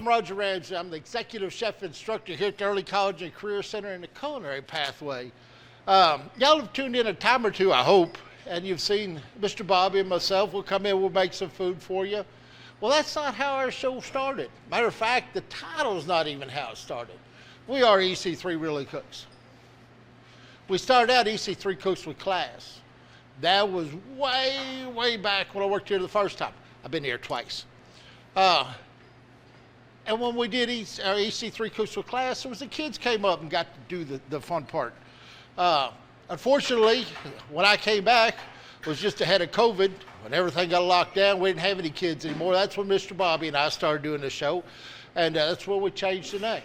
Roger Ramsey. I'm the executive chef instructor here at the Early College and Career Center in the Culinary Pathway. Y'all have tuned in a time or two, I hope, and you've seen Mr. Bobby and myself. We'll come in, we'll make some food for you. Well, that's not how our show started. Matter of fact, the title's not even how it started. We are EC3 Really Cooks. We started out EC3 Cooks with Class. That was way, way back when I worked here the first time. I've been here twice. And when we did our EC3 Cooks with Class, there was the kids came up and got to do the fun part. Unfortunately, when I came back, it was just ahead of COVID. When everything got locked down, we didn't have any kids anymore. That's when Mr. Bobby and I started doing the show, and that's when we changed the name.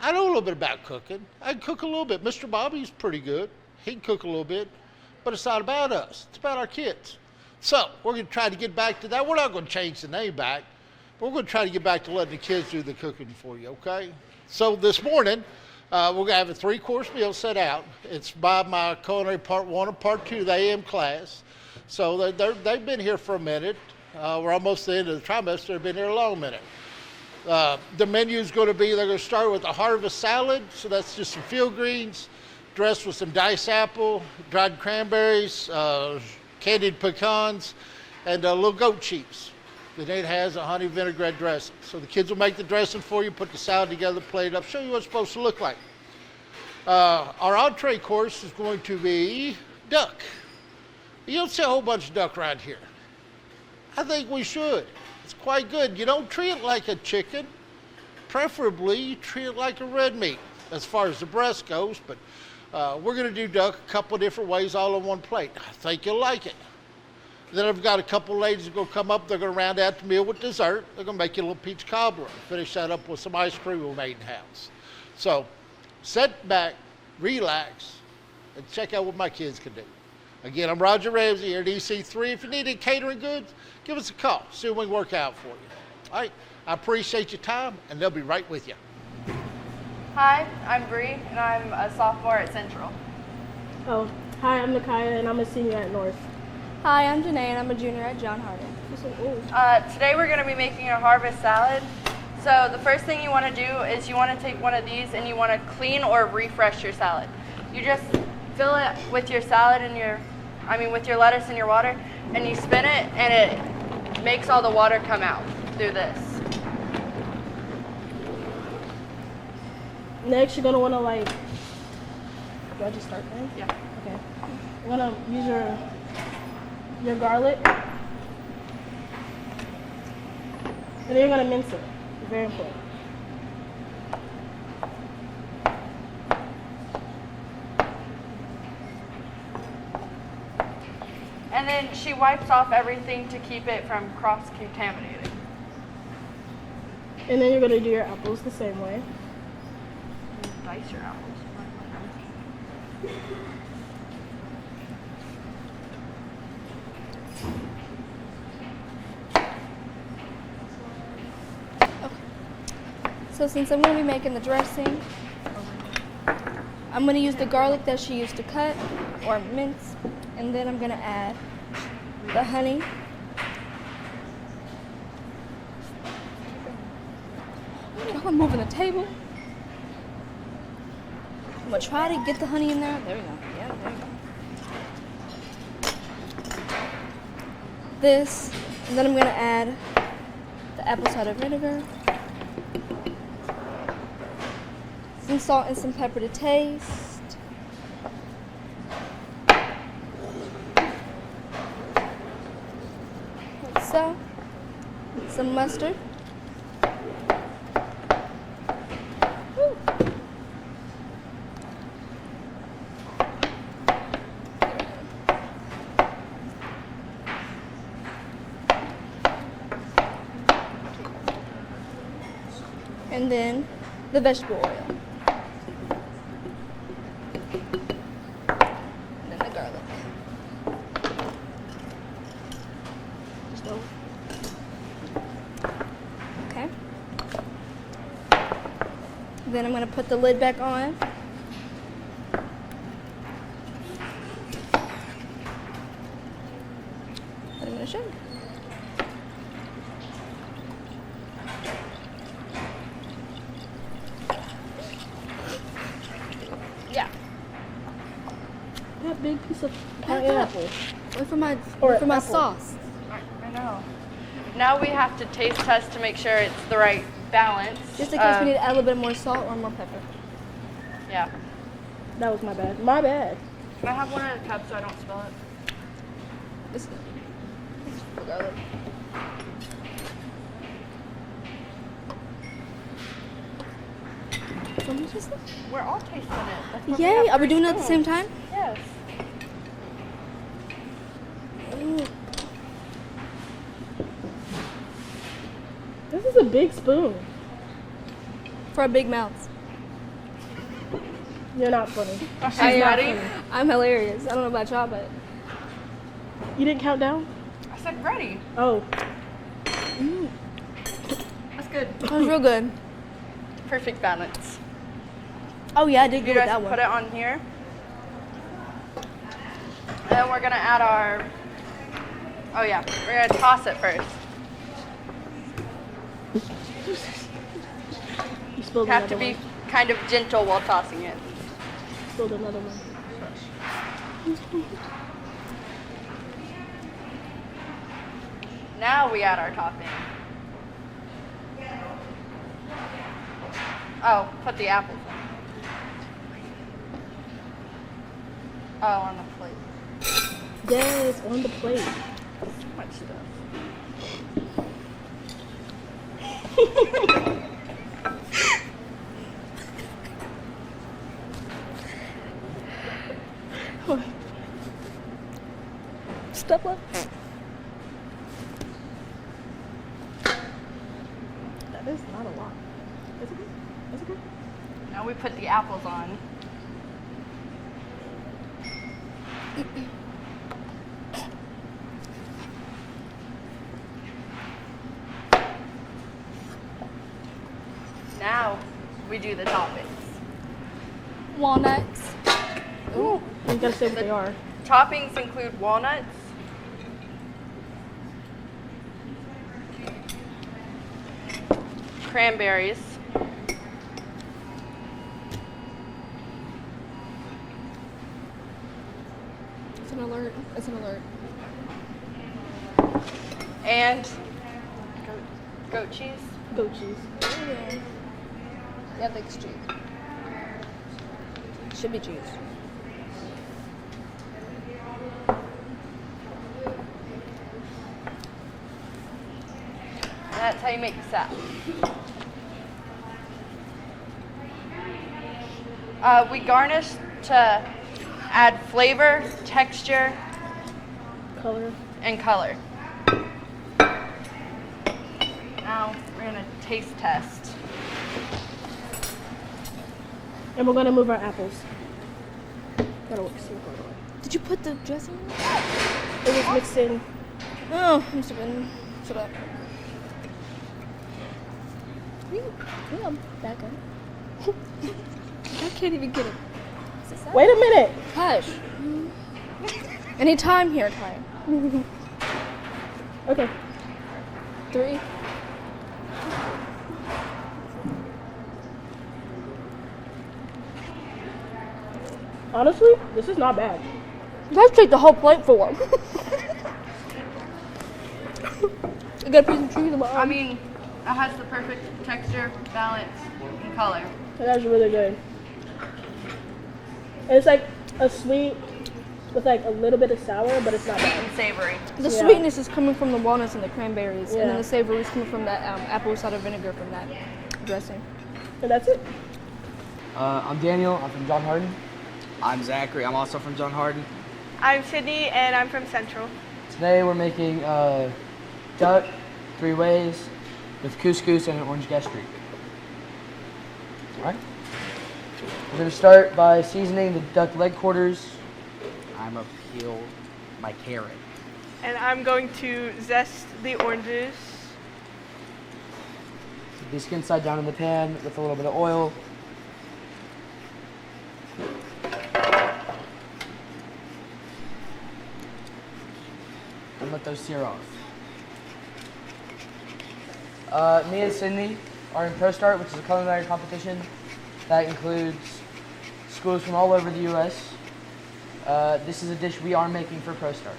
I know a little bit about cooking. I can cook a little bit. Mr. Bobby's pretty good. He can cook a little bit, but it's not about us. It's about our kids. So we're going to try to get back to that. We're not going to change the name back, but we're going to try to get back to letting the kids do the cooking for you, okay? So this morning, we're going to have a 3-course meal set out. It's by my culinary part 1 and part 2 of the AM class. So they've been here for a minute. We're almost at the end of the trimester. They've been here a long minute. The menu is going to be, they're going to start with a harvest salad. So that's just some field greens, dressed with some diced apple, dried cranberries, candied pecans, and a little goat cheese. Then it has a honey vinaigrette dressing. So the kids will make the dressing for you, put the salad together, plate it up, show you what it's supposed to look like. Our entree course is going to be duck. You don't see a whole bunch of duck around here. I think we should. It's quite good. You don't treat it like a chicken. Preferably, you treat it like a red meat as far as the breast goes, but we're going to do duck a couple of different ways all on one plate. I think you'll like it. Then I've got a couple of ladies that are going to come up. They're going to round out the meal with dessert. They're going to make you a little peach cobbler. Finish that up with some ice cream we made in-house. So sit back, relax, and check out what my kids can do. Again, I'm Roger Ramsey here at EC3. If you need any catering goods, give us a call. See what we can work out for you. All right, I appreciate your time, and they'll be right with you. Hi, I'm Bree, and I'm a sophomore at Central. Oh, hi, I'm Nakaya, and I'm a senior at North. Hi, I'm Janae, and I'm a junior at John Harding. Today we're going to be making a harvest salad. So the first thing you want to do is you want to take one of these and you want to clean or refresh your salad. You just fill it with your salad and with your lettuce and your water, and you spin it, and it makes all the water come out through this. Next, you're going to want to do I just start there? Yeah. Okay. You're going to use your garlic, and then you're going to mince it. Very important. And then she wipes off everything to keep it from cross-contaminating. And then you're going to do your apples the same way. Dice your apples. So since I'm going to be making the dressing, I'm going to use the garlic that she used to cut or mince, and then I'm going to add the honey. I'm moving the table. I'm going to try to get the honey in there. There we go. Yeah, there we go. This, and then I'm going to add the apple cider vinegar. Some salt and some pepper to taste. Like so. Some mustard. Woo. And then the vegetable oil. Then I'm going to put the lid back on. And I'm going to show you. piece of pineapple. Wait for my Or for my apple. sauce. I know. Now we have to taste test to make sure it's the right balance. Just in case we need to add a little bit more salt or more pepper. Yeah. That was my bad. My bad. Can I have one at a cup so I don't spill it? This is for garlic. So much is this? We're all tasting it. That's why we Yay! have Are we 3 doing it at the same spoons. time? Yes. Ooh. This is a big spoon. For our big mouths. You're not funny. She's I am. ready? I'm hilarious. I don't know about y'all, but You didn't count down? I said ready. Oh. That's good. that was real good. Perfect balance. Oh yeah, I did You good with guys that put one. it on here. And then we're gonna add our, oh yeah, we're gonna toss it first. You spilled You have another to be one. kind of gentle while tossing it. Spilled another one. Now we add our topping. Oh, put the apples in. Oh, on the plate. Yes, on the plate. Too much stuff. Step up. That is not a lot. Is it good? Is it good? Now we put the apples on. Now we do the toppings. Walnuts. Ooh. You gotta say what they are. Toppings include walnuts, cranberries, It's an alert. It's an alert. and goat cheese. Goat cheese. Yeah, that's cheese. Should be cheese. And that's how you make the salad. We garnish to add flavor, texture, Color. and color. Now we're gonna taste test. And we're gonna move our apples. Gotta work super hard. Did you put the dressing in? It was mixed in. Oh, I'm stupid. Shut up. Yeah, I'm back up. I can't even get it. Is it sad? Wait a minute. Hush. Any time here, time. Okay. 3. Honestly, this is not bad. You guys take the whole plate for one. I got a piece of cheese in my I arm. mean, it has the perfect texture, balance, and color. That's really good. And it's like a sweet with like a little bit of sour, but it's not Sweet bad. and savory. The Yeah. sweetness is coming from the walnuts and the cranberries, and Yeah. then the savory is coming from that apple cider vinegar from that dressing. And that's it. I'm Daniel. I'm from John Hardin. I'm Zachary. I'm also from John Hardin. I'm Sydney, and I'm from Central. Today we're making duck 3 ways with couscous and an orange gastrique. All right. We're going to start by seasoning the duck leg quarters. I'm going to peel my carrot. And I'm going to zest the oranges. Put the skin side down in the pan with a little bit of oil. And let those sear off. Me and Sydney are in Pro Start, which is a culinary competition that includes schools from all over the U.S. This is a dish we are making for Pro Start.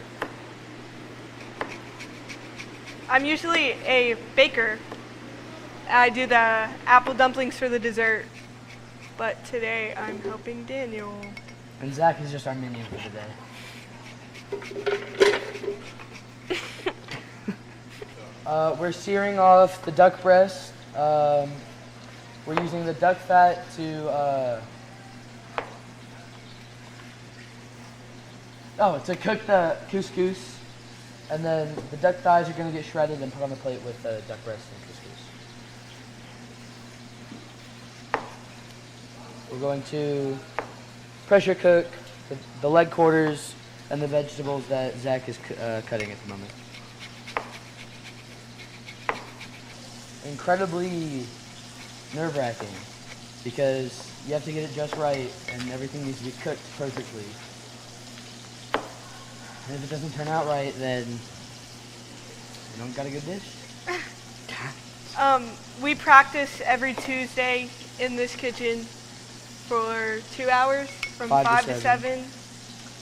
I'm usually a baker. I do the apple dumplings for the dessert, but today I'm helping Daniel. And Zach is just our minion for the day. We're searing off the duck breast. We're using the duck fat to cook the couscous, and then the duck thighs are going to get shredded and put on the plate with the duck breast and couscous. We're going to pressure cook the leg quarters and the vegetables that Zach is cutting at the moment. Incredibly nerve-wracking because you have to get it just right and everything needs to be cooked perfectly. And if it doesn't turn out right, then you don't got a good dish. We practice every Tuesday in this kitchen for 2 hours, from 5 to 7.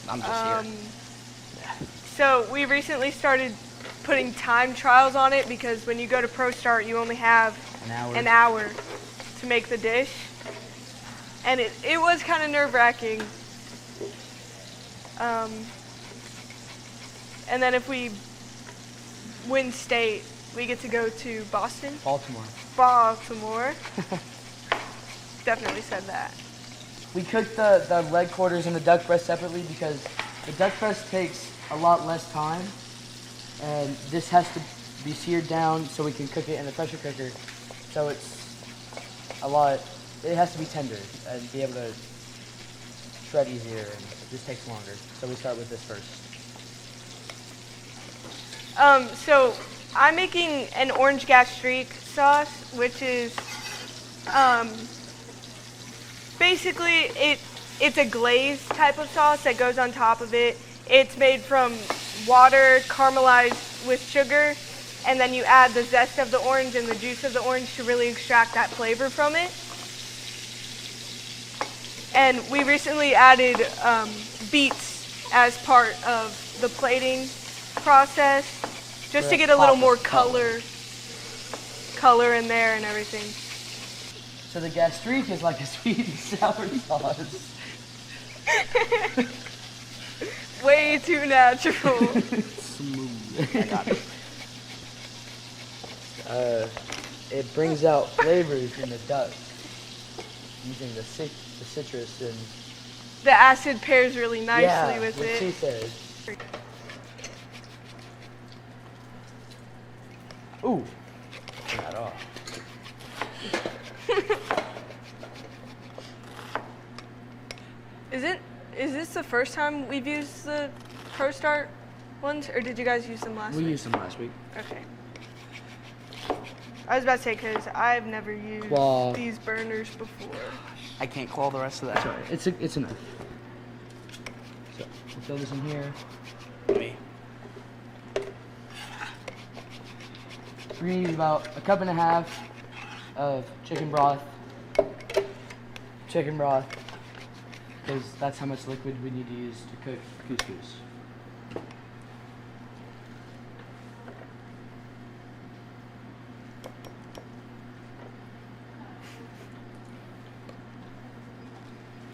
I'm just here. So we recently started putting time trials on it because when you go to Pro Start, you only have an hour to make the dish. And it was kind of nerve-wracking. And then if we win state, we get to go to Boston? Baltimore. Definitely said that. We cooked the leg quarters and the duck breast separately because the duck breast takes a lot less time, and this has to be seared down so we can cook it in the pressure cooker. So it has to be tender and be able to shred easier, and it just takes longer. So we start with this first. So I'm making an orange gastrique sauce, which is basically it's a glaze type of sauce that goes on top of it. It's made from water caramelized with sugar, and then you add the zest of the orange and the juice of the orange to really extract that flavor from it. And we recently added beets as part of the plating process, just to get a little more color in there and everything. So the gastrique is like a sweet and sour sauce. Way too natural. Smooth. I got it. It brings out flavors in the duck using the citrus and The acid pairs really nicely with what it. she said. Ooh, turn that off. Is this the first time we've used the Pro Start ones, or did you guys use them last week? We used them last week. Okay. I was about to say, because I've never used these burners before. I can't call the rest of that. Sorry, it's enough. So we'll throw this in here. Me. We're gonna use about a cup and a half of chicken broth. Because that's how much liquid we need to use to cook couscous.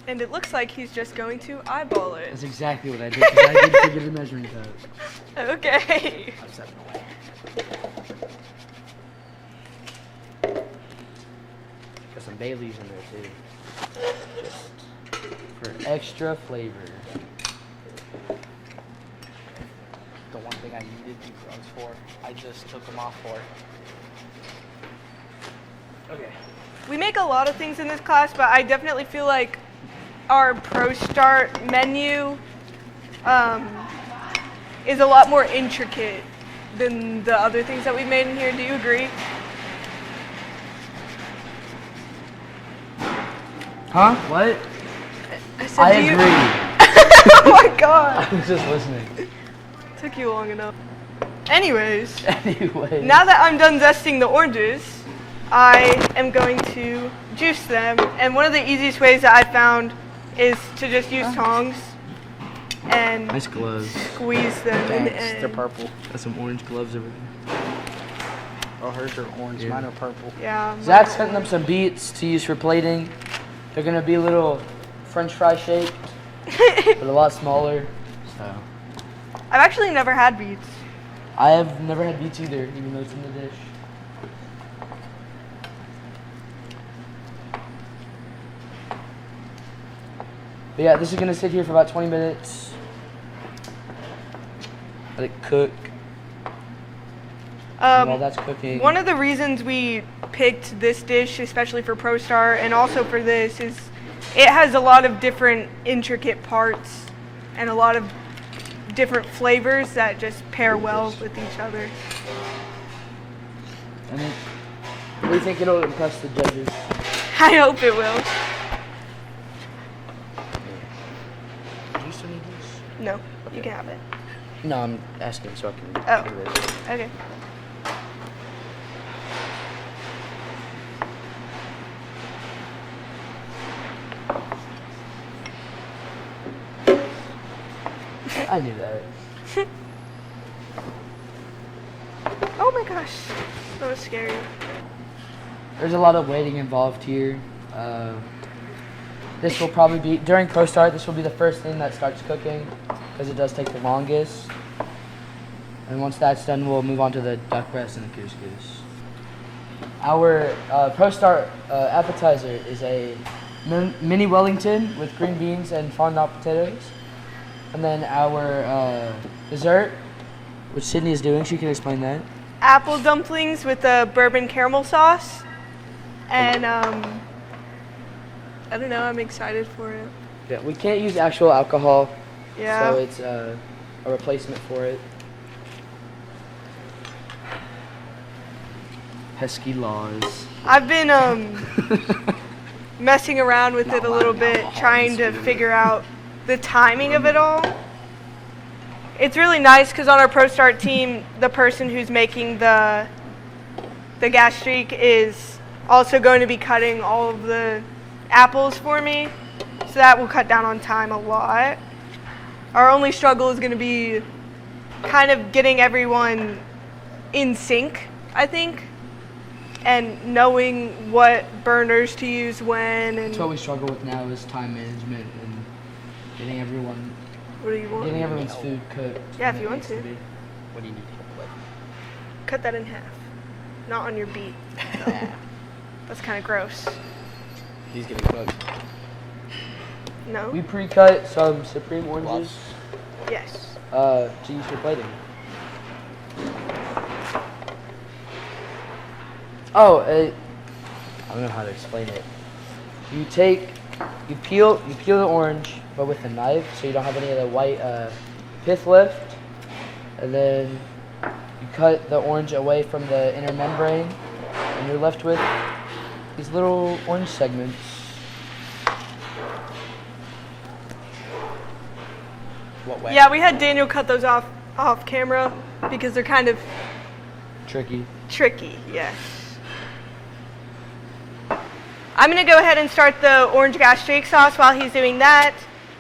And it looks like he's just going to eyeball it. That's exactly what I did, because I did figure the measuring cup. Okay. I'm stepping away. Got some bay leaves in there too. Just for extra flavor. The one thing I needed these gloves for, I just took them off for. Okay. We make a lot of things in this class, but I definitely feel like our Pro Start menu is a lot more intricate than the other things that we've made in here. Do you agree? Huh? What? I said, I do you- agree. Oh my god. I was just listening. Took you long enough. Anyways, Anyway. now that I'm done zesting the oranges, I am going to juice them. And one of the easiest ways that I found is to just use tongs. and Nice gloves. squeeze them in the Thanks. end. They're purple. Got some orange gloves over there. Oh, hers are orange. Yeah. Mine are purple. Yeah. Zach's cutting up some beets to use for plating. They're gonna be a little French fry shaped, but a lot smaller. So I've actually never had beets. I have never had beets either, even though it's in the dish. But yeah, this is gonna sit here for about 20 minutes. Let it cook. While that's cooking. One of the reasons we picked this dish, especially for Pro Star and also for this, is it has a lot of different intricate parts and a lot of different flavors that just pair well with each other. And we think it'll impress the judges. I hope it will. Do you still need this? No, you can have it. No, I'm asking so I can Oh. do it. Okay. I knew that. Oh my gosh, that was scary. There's a lot of waiting involved here. This will probably be, during Pro Start, this will be the first thing that starts cooking because it does take the longest. And once that's done, we'll move on to the duck breast and the couscous. Our Pro Start appetizer is a mini Wellington with green beans and fondant potatoes. And then our dessert, which Sydney is doing, she can explain that. Apple dumplings with a bourbon caramel sauce. And I don't know, I'm excited for it. Yeah, we can't use actual alcohol, Yeah. so it's a replacement for it. Pesky laws. I've been messing around with it a little bit, trying to figure out the timing of it all. It's really nice because on our Pro Start team, the person who's making the gastrique is also going to be cutting all of the apples for me, so that will cut down on time a lot. Our only struggle is going to be kind of getting everyone in sync, I think, and knowing what burners to use when. And That's what we struggle with now is time management and getting what do you want? everyone's food cooked. Yeah, when if it you want needs to. be. What do you need help with? Cut that in half. Not on your beat. That's kind of gross. He's getting cooked. No? We pre-cut some supreme oranges Yes. to use for plating. Oh, I don't know how to explain it. You peel the orange, but with a knife, so you don't have any of the white pith left, and then you cut the orange away from the inner membrane, and you're left with these little orange segments. What way? Yeah, we had Daniel cut those off camera because they're kind of Tricky. tricky, yes. I'm going to go ahead and start the orange gastrique sauce while he's doing that.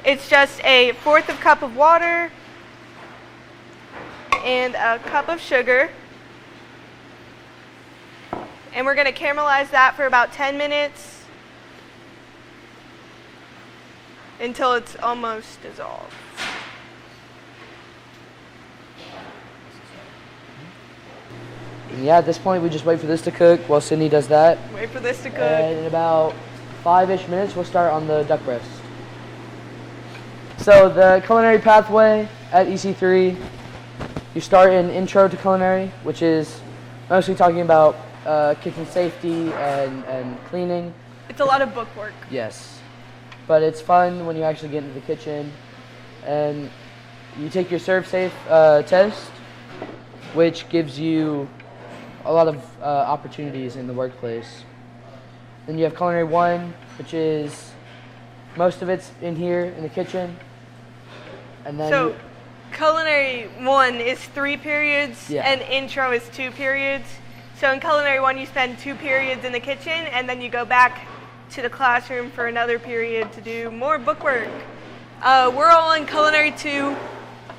It's just a 1/4 cup of water and a cup of sugar. And we're going to caramelize that for about 10 minutes until it's almost dissolved. And yeah, at this point, we just wait for this to cook while Sydney does that. Wait for this to cook. And in about 5-ish minutes, we'll start on the duck breast. So the culinary pathway at EC3, you start in Intro to Culinary, which is mostly talking about kitchen safety and cleaning. It's a lot of book work. Yes, but it's fun when you actually get into the kitchen. And you take your Serve Safe test, which gives you a lot of opportunities in the workplace. Then you have Culinary 1, which is most of it's in here in the kitchen. And then So, Culinary 1 is 3 periods, Yeah. and Intro is 2 periods. So in Culinary 1, you spend 2 periods in the kitchen, and then you go back to the classroom for another period to do more book work. We're all in culinary 2,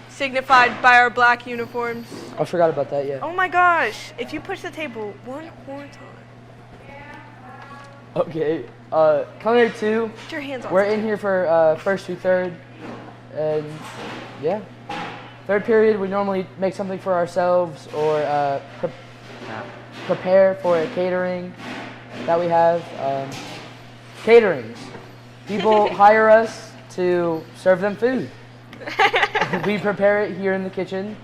signified by our black uniforms. I forgot about that, yeah. Oh my gosh, if you push the table one more time. Okay, culinary 2, Put your hands on we're it. in here for first through third, and yeah. Third period, we normally make something for ourselves or prepare for a catering that we have. Caterings. People hire us to serve them food. We prepare it here in the kitchen,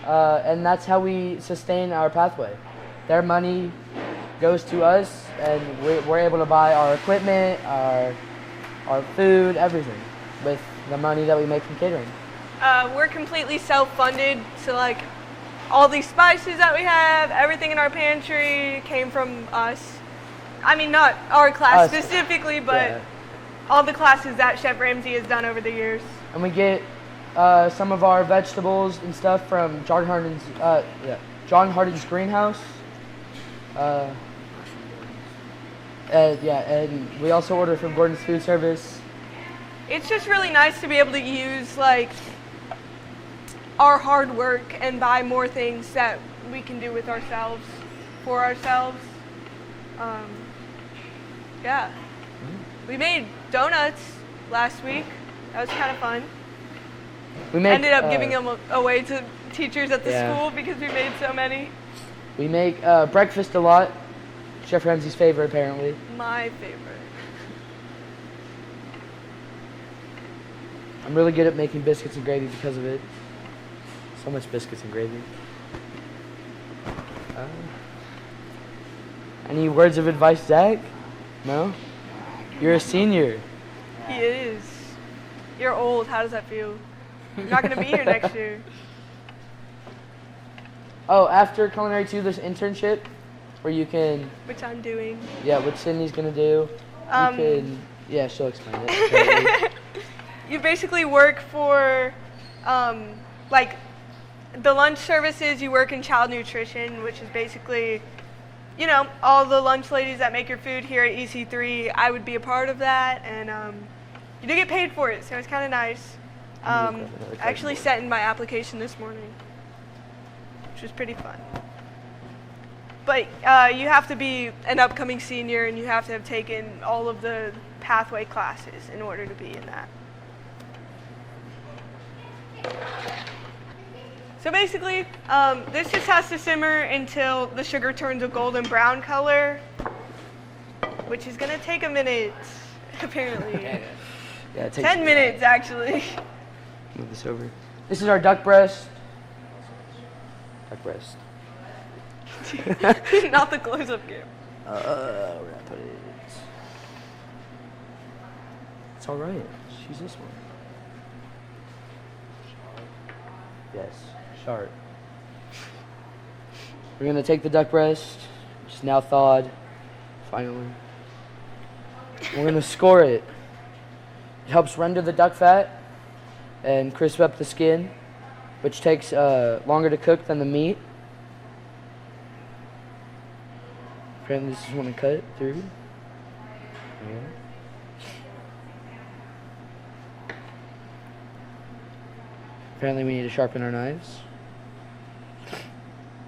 and that's how we sustain our pathway. Their money goes to us, and we're able to buy our equipment, our food, everything with the money that we make from catering. We're completely self-funded, so like all these spices that we have, everything in our pantry came from us. I mean, not our class Us. specifically, but Yeah. all the classes that Chef Ramsay has done over the years. And we get some of our vegetables and stuff from John Harden's greenhouse. And we also order from Gordon's Food Service. It's just really nice to be able to use like our hard work and buy more things that we can do with ourselves, for ourselves. Yeah. We made donuts last week. That was kind of fun. We make, Ended up giving them away to teachers at the Yeah. school because we made so many. We make breakfast a lot. Chef Ramsay's favorite, apparently. My favorite. I'm really good at making biscuits and gravy because of it. So much biscuits and gravy. Any words of advice, Zach? No? You're a senior. He is. You're old. How does that feel? You're not going to be here next year. Oh, after Culinary 2, there's internship where you can, Which I'm doing. yeah, what Sydney's gonna do. Um, You can, yeah, she'll explain it. You basically work for, like, the lunch services. You work in child nutrition, which is basically, you know, all the lunch ladies that make your food here at EC3. I would be a part of that, and you do get paid for it, so it's kind of nice. I actually sent in my application this morning, which was pretty fun. But you have to be an upcoming senior, and you have to have taken all of the pathway classes in order to be in that. So basically, this just has to simmer until the sugar turns a golden brown color, which is gonna take a minute, apparently. Yeah, it takes 10 minutes, actually. Move this over. This is our duck breast. Duck breast. Not the close-up game. We're gonna put it. It's all right. Choose this one. Yes, sharp. We're gonna take the duck breast, which is now thawed. Finally, we're gonna score it. It helps render the duck fat and crisp up the skin, which takes longer to cook than the meat. Apparently, this is when I cut it through. Yeah. Apparently, we need to sharpen our knives.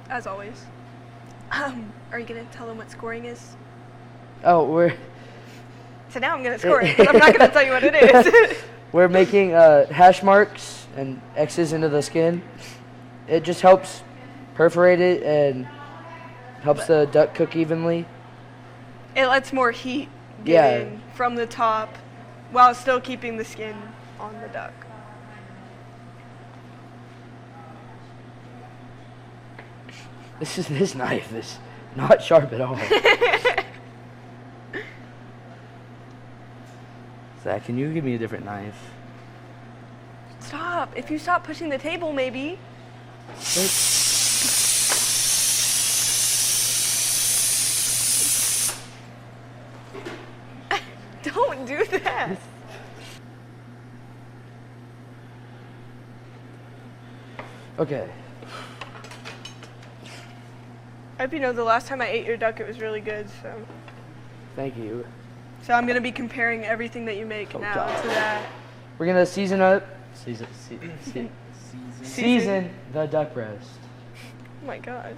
As always. Are you gonna tell them what scoring is? Oh, we're So now I'm gonna score it, but I'm not gonna tell you what it is. we're making hash marks and X's into the skin. It just helps perforate it and helps the duck cook evenly. It lets more heat get Yeah. in from the top while still keeping the skin on the duck. This knife is not sharp at all. Zach, can you give me a different knife? Stop. If you stop pushing the table, maybe. Don't do that. Okay. I hope you know the last time I ate your duck, it was really good. Thank you. So I'm gonna be comparing everything that you make Oh, now God. to that. We're gonna season the duck breast. Oh my gosh.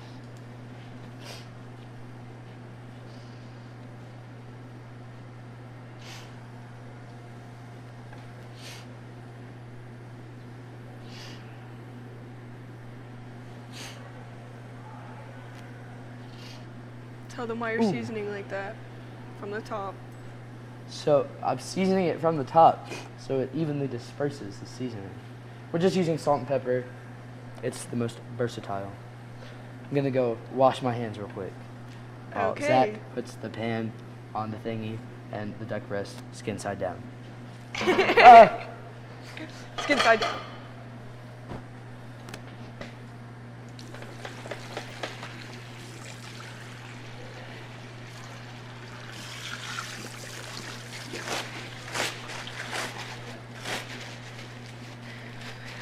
Tell them why you're seasoning like that from the top. So I'm seasoning it from the top so it evenly disperses the seasoning. We're just using salt and pepper. It's the most versatile. I'm gonna go wash my hands real quick. Okay. Zach puts the pan on the thingy and the duck breast skin side down. Skin side down.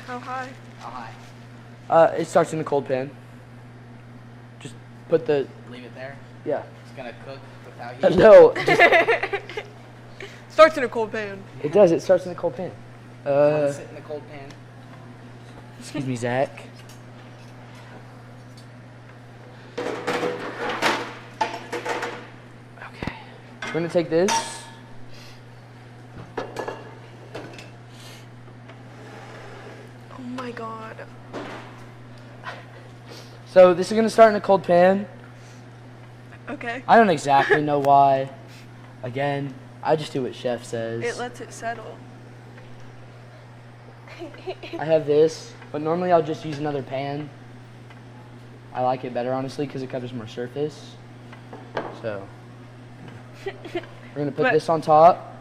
How high? How high? It starts in the cold pan. Just put the, Leave it there. yeah. It's gonna cook without heat. No, just, Starts in a cold pan. it does. It starts in the cold pan. Let it sit in the cold pan. Excuse me, Zach. Okay. We're gonna take this. Oh my god. So this is gonna start in a cold pan. Okay. I don't exactly know why. Again, I just do what chef says. It lets it settle. I have this, but normally I'll just use another pan. I like it better, honestly, because it covers more surface. So, we're gonna put But- this on top,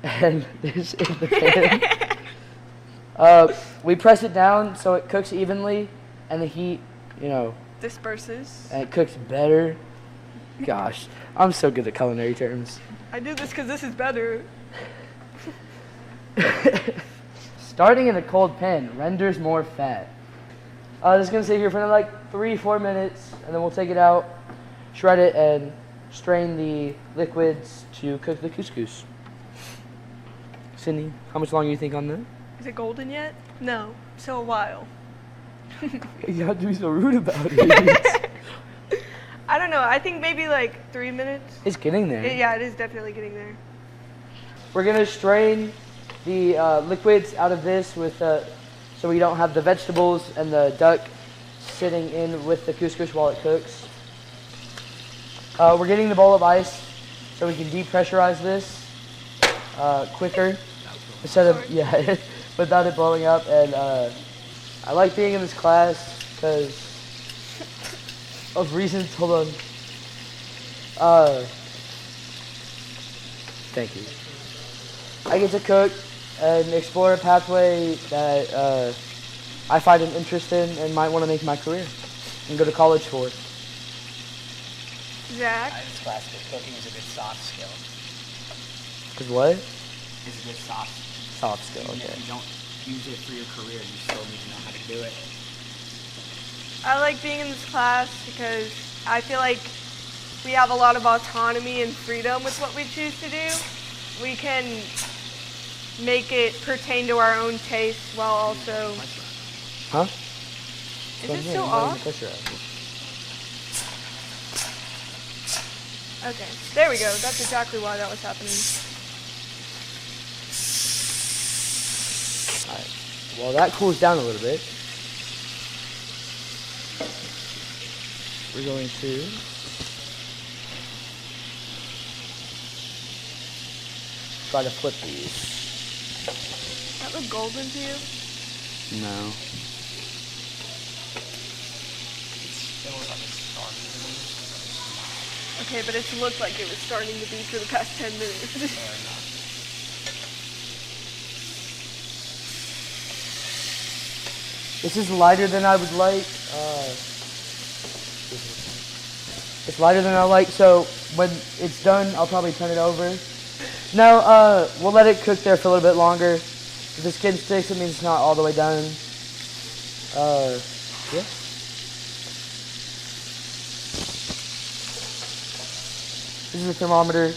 and this in the pan. We press it down so it cooks evenly, and the heat, Disperses. and it cooks better. Gosh, I'm so good at culinary terms. I do this because this is better. Starting in a cold pan renders more fat. This is gonna sit here for like 3-4 minutes, and then we'll take it out, shred it, and strain the liquids to cook the couscous. Sydney, how much longer do you think on that? Is it golden yet? No. So a while. You have to be so rude about it. I don't know. I think maybe like 3 minutes. It's getting there. Yeah, it is definitely getting there. We're gonna strain the liquids out of this with so we don't have the vegetables and the duck sitting in with the couscous while it cooks. We're getting the bowl of ice so we can depressurize this quicker instead of without it blowing up. And I like being in this class because of reasons. Hold on. Thank you. I get to cook and explore a pathway that I find an interest in and might want to make my career and go to college for. Zach? I just class that cooking is a good soft skill. Cause what? It's a good soft Soft skill. Even Okay. if you don't use it for your career, you still need to know how to do it. I like being in this class because I feel like we have a lot of autonomy and freedom with what we choose to do. We can make it pertain to our own taste while also... Huh? Is it still off? Okay, there we go. That's exactly why that was happening. Alright. Well, that cools down a little bit. We're going to try to flip these. That look golden to you? No. It was like a start to me. Okay, but it's looked like it was starting to be for the past 10 minutes. This is lighter than I would like. It's lighter than I like, so when it's done, I'll probably turn it over. Now, we'll let it cook there for a little bit longer. If the skin sticks, it means it's not all the way done. Yeah. This is a thermometer.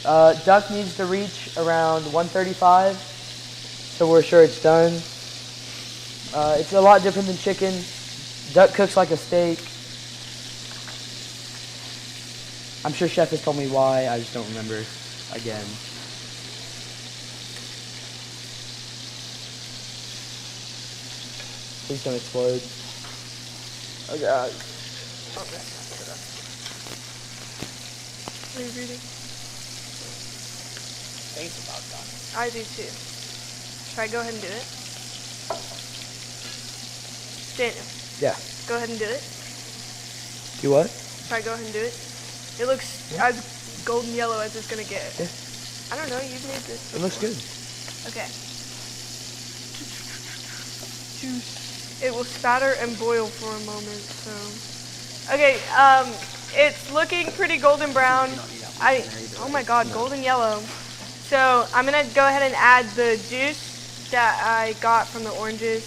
Duck needs to reach around 135, so we're sure it's done. It's a lot different than chicken. Duck cooks like a steak. I'm sure Chef has told me why, I just don't remember again. Please don't explode. Oh God. Are you reading? Thanks about done. I do too. Should I go ahead and do it? Daniel, Yeah. go ahead and do it. Do what? Should I go ahead and do it? It looks as golden yellow as it's gonna get. Yeah. I don't know, you've made this. It looks good. Okay. It will spatter and boil for a moment, so. Okay, it's looking pretty golden brown. Oh my God, golden yellow. So I'm gonna go ahead and add the juice that I got from the oranges.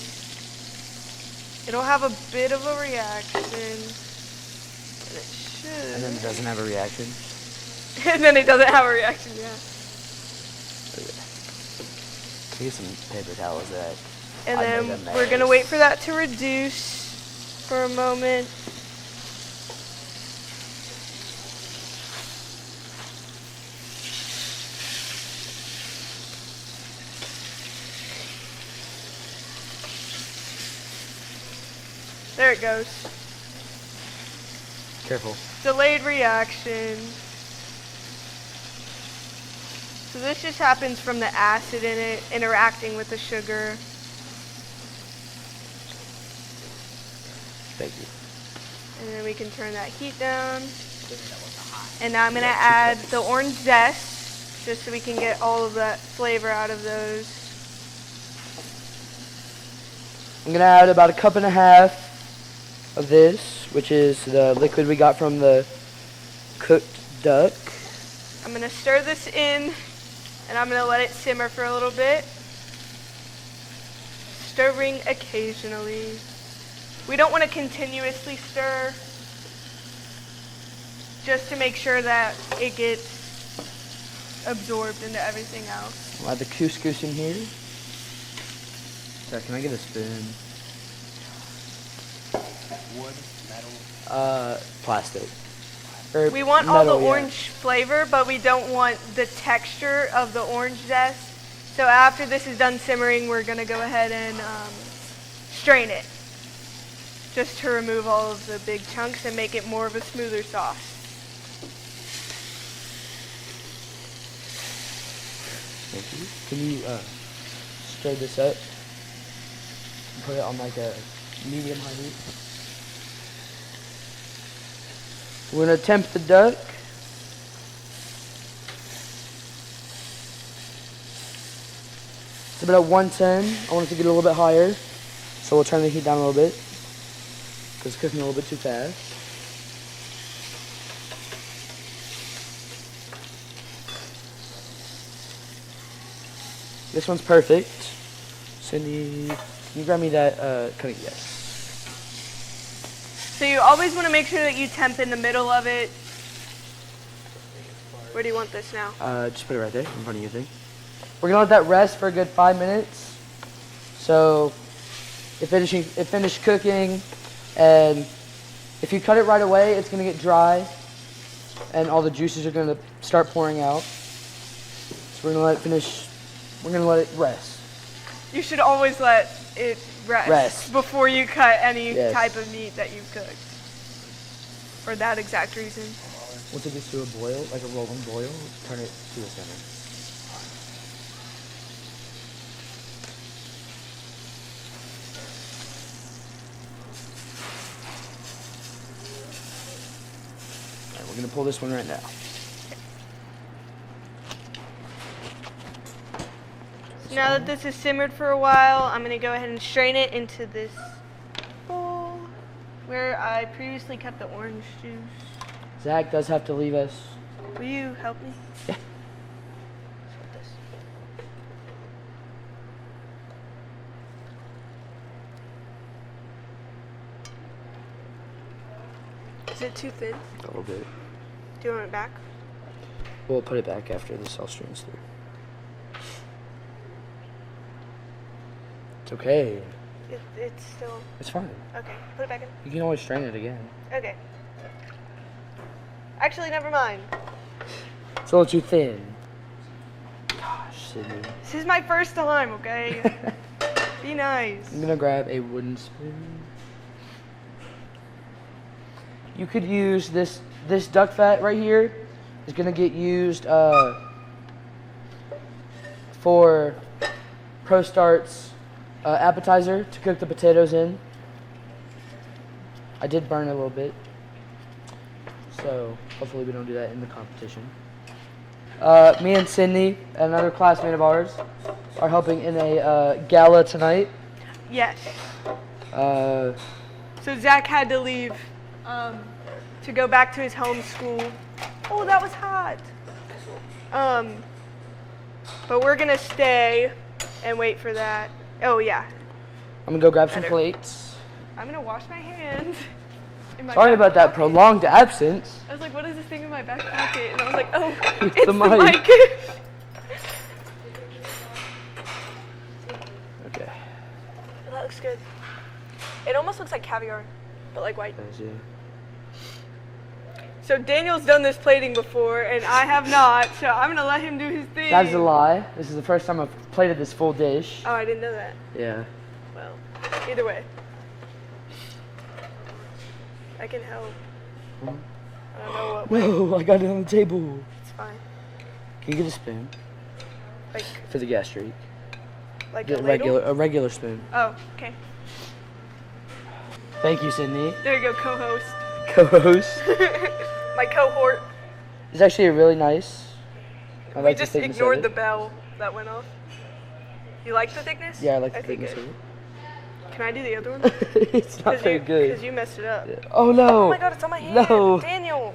It'll have a bit of a reaction. And it should. And then it doesn't have a reaction. And then it doesn't have a reaction, yeah. Get some paper towels that. And I then made a we're gonna mess. wait for that to reduce for a moment. There it goes. Careful. Delayed reaction. So this just happens from the acid in it interacting with the sugar. Thank you. And then we can turn that heat down. And now I'm gonna add the orange zest, just so we can get all of that flavor out of those. I'm gonna add about 1.5 cups of this, which is the liquid we got from the cooked duck. I'm gonna stir this in, and I'm gonna let it simmer for a little bit. Stirring occasionally. We don't want to continuously stir, just to make sure that it gets absorbed into everything else. We'll add the couscous in here. Sorry, can I get a spoon? Wood, metal. Plastic. Or We want all metal, the yeah. orange flavor, but we don't want the texture of the orange zest. So after this is done simmering, we're gonna go ahead and strain it, just to remove all of the big chunks and make it more of a smoother sauce. Thank you. Can you stir this up? Put it on like a medium high heat. We're gonna temp the duck. It's about 110. I want it to get a little bit higher, so we'll turn the heat down a little bit because it's cooking a little bit too fast. This one's perfect. Cindy, can you grab me that cutting? Yes. So you always want to make sure that you temp in the middle of it. Where do you want this now? Just put it right there in front of you, thing. We're gonna let that rest for a good 5 minutes. So it finished cooking, and if you cut it right away, it's gonna get dry, and all the juices are gonna start pouring out. So we're gonna let it finish. We're gonna let it rest. You should always let it rest before you cut any Yes. type of meat that you've cooked. For that exact reason. Once it gets to a boil, like a rolling boil, turn it to the center. All right, we're gonna pull this one right now. So now that this has simmered for a while, I'm going to go ahead and strain it into this bowl where I previously kept the orange juice. Zach does have to leave us. Will you help me? Yeah. Is it too thin? A little bit. Do you want it back? We'll put it back after this all strains through. It's okay. It's still It's fine. okay. Put it back in. You can always strain it again. Okay. Actually, never mind. It's a little too thin. Gosh, Sydney. This is my first time, okay? Be nice. I'm gonna grab a wooden spoon. You could use this duck fat right here. Is gonna get used for Pro Start's appetizer to cook the potatoes in. I did burn a little bit, so hopefully we don't do that in the competition. Me and Sydney, another classmate of ours, are helping in a gala tonight. Yes. Uh, So Zach had to leave to go back to his home school. Oh, that was hot. But we're gonna stay and wait for that. Oh yeah. I'm gonna go grab some Better. plates. I'm gonna wash my hands. in my Sorry back about that pocket. prolonged absence. I was like, what is this thing in my back pocket? And I was like, oh, It's it's the the mic. mic. Okay. That looks good. It almost looks like caviar, but like white. That's it. So Daniel's done this plating before, and I have not. So I'm gonna let him do his thing. That's a lie. This is the first time I've plated this full dish. Oh, I didn't know that. Yeah. Well, either way, I can help. I don't know what. Whoa, I got it on the table. It's fine. Can you get a spoon Like for the gastrique? a Get ladle? a regular spoon. Oh, okay. Thank you, Sydney. There you go, co-host. Co-host. My cohort. It's actually really nice. I We like just the thickness ignored of the it. bell that went off. You like the thickness? Yeah, I like the Okay, thickness good. of Can I do the other one? it. It's not very good. Because you messed it up. Oh no. Oh my god, it's on my hand. No. Daniel.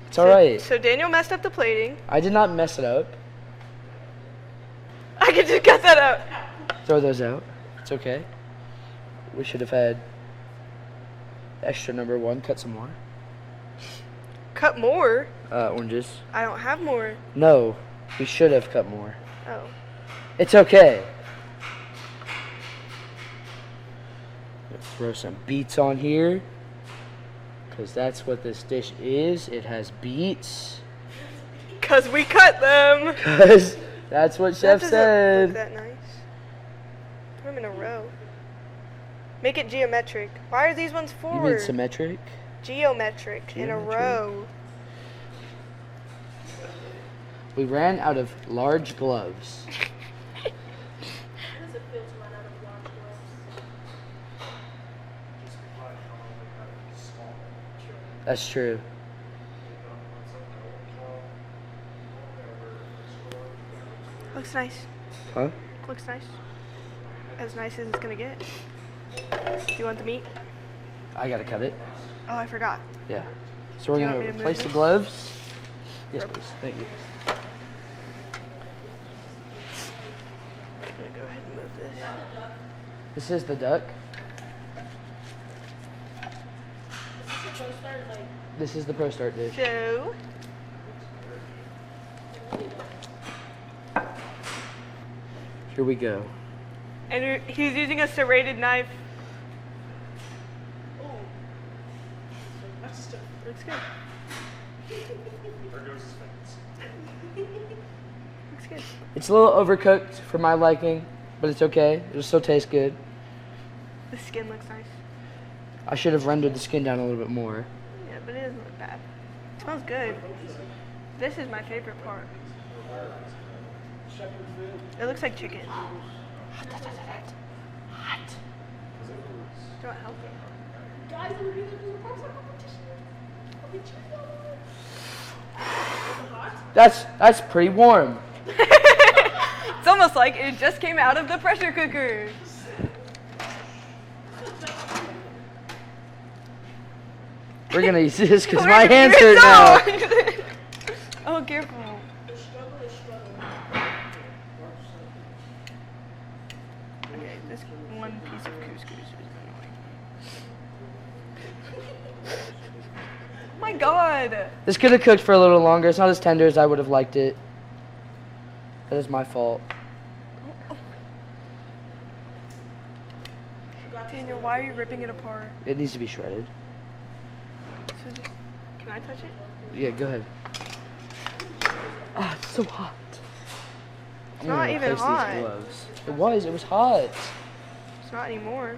It's alright. So Daniel messed up the plating. I did not mess it up. I can just cut that out. Throw those out. It's okay. We should have had extra number 1. Cut some more. Cut more? Oranges. I don't have more. No, we should have cut more. Oh. It's okay. Throw some beets on here, because that's what this dish is. It has beets. Because we cut them. Because that's what That Chef doesn't said. look that nice. Put them in a row. Make it geometric. Why are these ones You forward? mean symmetric? Geometric in a Geometric? row. We ran out of large gloves. That's true. Looks nice. Huh? Looks nice. As nice as it's gonna get. Do you want the meat? I gotta cut it. Oh, I forgot. Yeah. So we're Do you gonna want me to replace move the this? gloves. Yes, please. Thank you. I'm gonna go ahead and move this. This is the duck. This is the Pro Start dish. So, Here we go. and he's using a serrated knife. Looks good. Looks good. It's a little overcooked for my liking, but it's okay. It'll still taste good. The skin looks nice. I should have rendered the skin down a little bit more. Yeah, but it doesn't look bad. It smells good. This is my favorite part. It looks like chicken. Hot. Do you want help? Guys, we're gonna do the pasta competition. I'll be cheering on it. That's pretty warm. It's almost like it just came out of the pressure cooker. We're gonna use this because Where my did hands yours hurt now. go? Oh, careful. Okay, this one piece of couscous is annoying. Oh my God. This could have cooked for a little longer. It's not as tender as I would have liked it. That is my fault. Daniel, why are you ripping it apart? It needs to be shredded. So just, can I touch it? Yeah, go ahead. Ah, it's so hot. It's not even hot. It was hot. It's not anymore.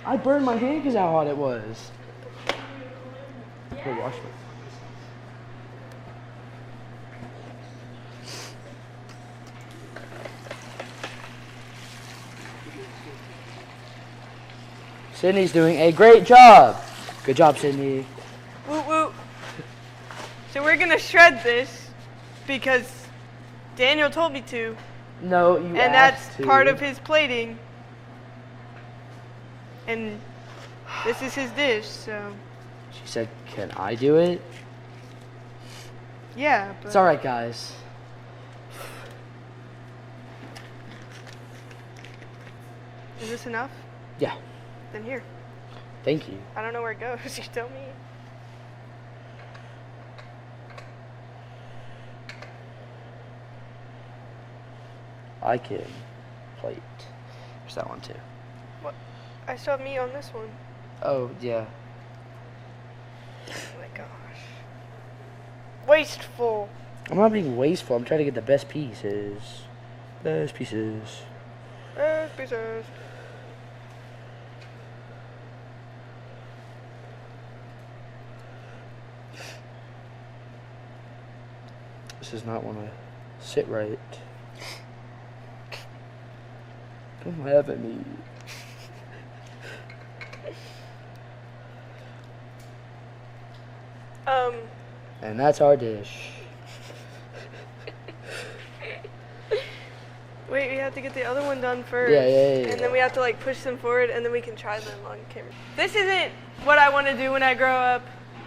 I burned my hand because how hot it was. Go wash it. Sydney's doing a great job. Good job, Sydney. Woot woot. So we're gonna shred this because Daniel told me to, No, you and asked that's to. part of his plating. And this is his dish, so She said, "Can I do it?" yeah. But It's all right, guys. Is this enough? Yeah. Then here. Thank you. I don't know where it goes. You tell me. I can plate. There's that one too. What? I still have meat on this one. Oh yeah. Oh my gosh. Wasteful. I'm not being wasteful. I'm trying to get the best pieces. Best pieces. Pieces. This does not want to sit right. Don't laugh at me. And that's our dish. Wait, we have to get the other one done first. Yeah. And then we have to like push them forward and then we can try them on camera. This isn't what I want to do when I grow up.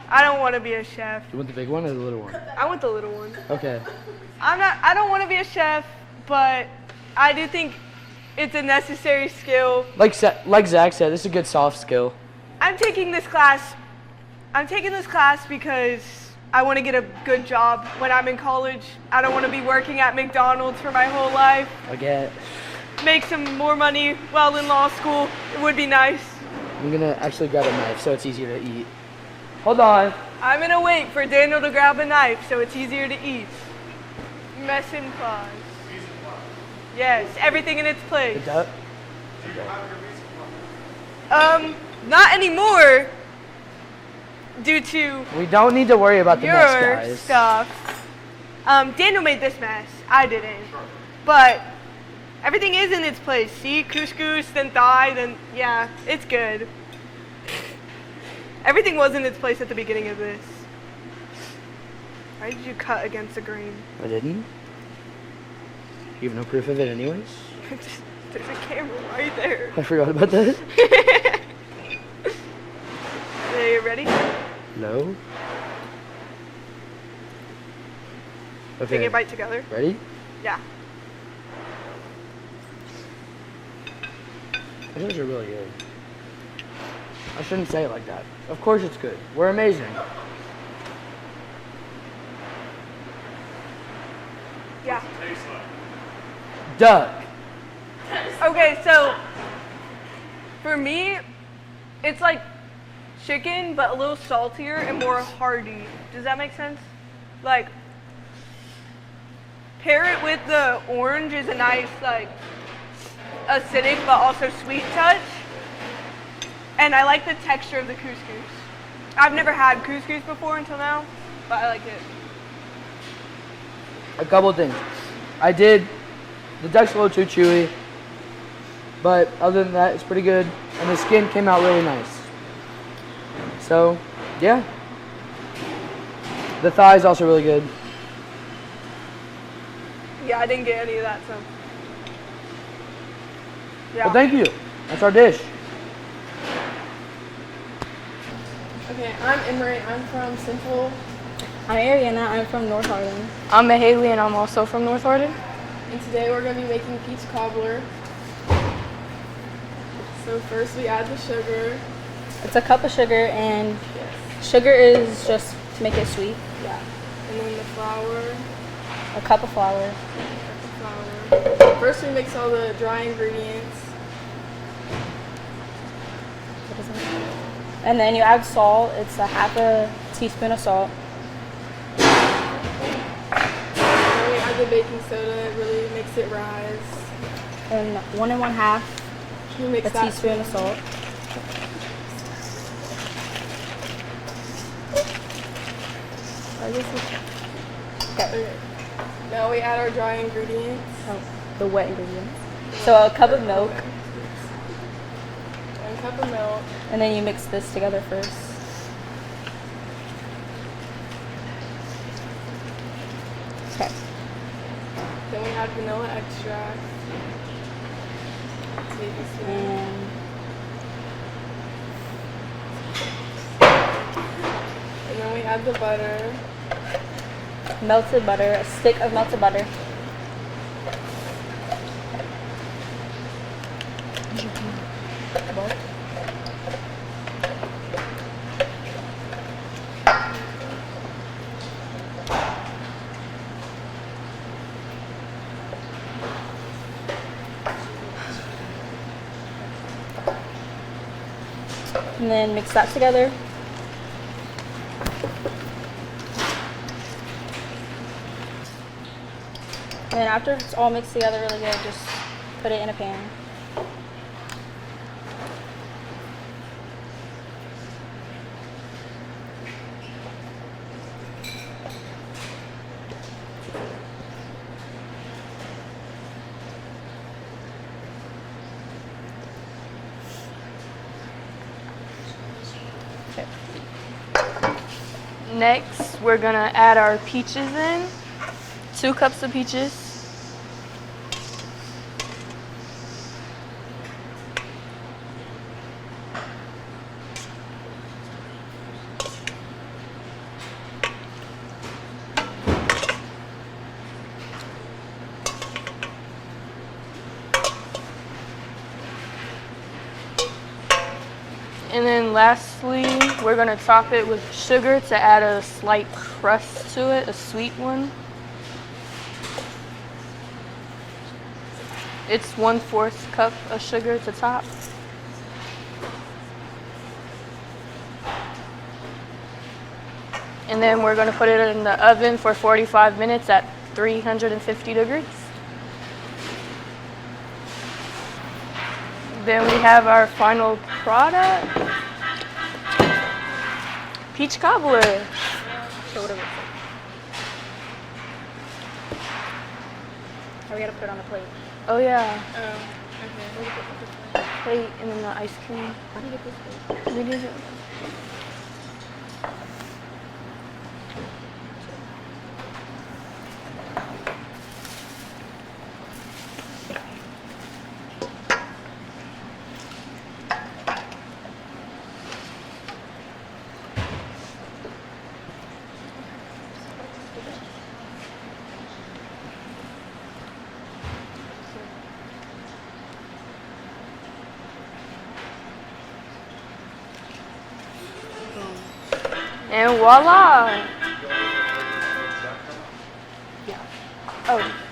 I don't want to be a chef. You want the big one or the little one? I want the little one. Okay. I don't want to be a chef, but I do think it's a necessary skill. Like Zach said, this is a good soft skill. I'm taking this class because I want to get a good job when I'm in college. I don't want to be working at McDonald's for my whole life. I get. Make some more money while in law school. It would be nice. I'm gonna actually grab a knife so it's easier to eat. Hold on. I'm gonna wait for Daniel to grab a knife so it's easier to eat. Mess and pause. Yes, everything in its place. The duck. Not anymore. Due to We don't need to worry about the mess, your guys. stuff. Daniel made this mess. I didn't. But everything is in its place. See, couscous, then thigh, then yeah, it's good. Everything was in its place at the beginning of this. Why did you cut against the grain? I didn't. You have no proof of it anyways? There's a camera right there. I forgot about that. Are you ready? No. Taking Okay. a bite together. Ready? Yeah. Those are really good. I shouldn't say it like that. Of course it's good. We're amazing. Yeah. Duck. Okay, so for me, it's like chicken, but a little saltier and more hearty. Does that make sense? Like, pair it with the orange is a nice, like, acidic but also sweet touch. And I like the texture of the couscous. I've never had couscous before until now, but I like it. A couple of things. The duck's a little too chewy, but other than that, it's pretty good. And the skin came out really nice. So, yeah. The thigh is also really good. Yeah, I didn't get any of that, so. Yeah. Well, thank you. That's our dish. Okay, I'm Emery. I'm from Central. I'm Ariana. I'm from North Hardin. I'm Mahaley and I'm also from North Hardin. And today we're going to be making peach cobbler. So first we add the sugar. It's a cup of sugar and Sugar is just to make it sweet. Yeah. And then the flour. A cup of flour. First we mix all the dry ingredients. And then you add salt. It's a half a teaspoon of salt. Then we add the baking soda. It really makes it rise. And 1 1/2 We mix a that teaspoon of salt. Okay. Now we add our dry ingredients. Oh, the wet ingredients. So a cup of milk, 1 cup of milk. and then you mix this together first. Okay. Then we add vanilla extract. And And then we add the butter. melted butter, a stick of melted butter. And then mix that together. And then after it's all mixed together really good, just put it in a pan. Okay. Next, we're gonna add our peaches in. 2 cups of peaches. And then lastly, we're gonna top it with sugar to add a slight crust to it, a sweet one. It's 1/4 cup of sugar to top. And then we're gonna put it in the oven for 45 minutes at 350 degrees. Then we have our final product, peach cobbler. Show what it looks like. Oh, we gotta put it on the plate. Oh yeah, Oh, okay. plate and then the ice cream. How do you get this plate? We did it. And voila! Yeah. Oh.